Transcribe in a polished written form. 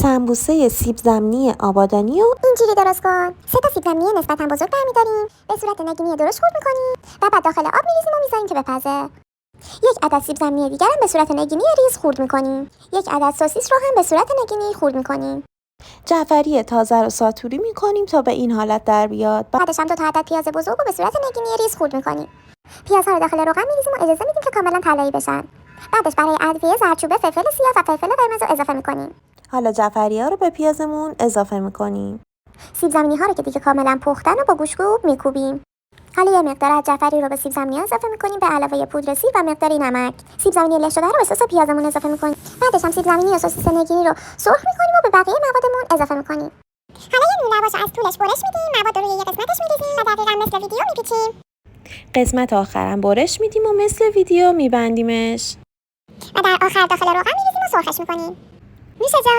سمبوسه سیب زمینی آبادانی و اینجوری درست کن. 3 تا سیب زمینی نسبتا بزرگ برمی‌داریم، به صورت نگینی درشت خرد می‌کنیم و بعد داخل آب می‌ریزیم و می‌ذاریم که بپزه. 1 عدد سیب زمینی دیگر هم به صورت نگینی ریز خرد می‌کنیم. 1 عدد سوسیس رو هم به صورت نگینی خرد می‌کنیم. جعفری تازه رو ساتوری می‌کنیم تا به این حالت در بیاد. بعدش هم 2 تا عدد پیاز بزرگ رو به صورت نگینی ریز خرد می‌کنیم. پیازها رو داخل روغن می‌ریزیم و اجازه میدیم که کاملا طلایی بشن. بعدش برای ادویه زردچوبه، فلفل سیاه و فلفل قرمز رو اضافه می‌کنیم. حالا جعفری‌ها رو به پیازمون اضافه می‌کنیم. سیب زمینی‌ها رو که دیگه کاملا پختن و با گوشت‌کوب می‌کوبیم. حالا یه مقدار از جعفری رو به سیب زمینی اضافه می‌کنیم به علاوه پودر سیب و مقداری نمک. سیب زمینی له شده رو به سس پیازمون اضافه می‌کنیم. بعدش هم سیب زمینی و سس نگینی رو سرخ می‌کنیم و به بقیه موادمون اضافه می‌کنیم. حالا یه نون لواش از طولش برش میدیم، مواد رو روی یه قسمتش می‌ریزیم و دقیقاً مثل ویدیو می‌پیچیم. قسمت آخرم برش میدیم و مثل ویدیو میبندیمش. و در آخر داخل روغن می‌ریزیم و سرخش می‌کنیم. میشه جان.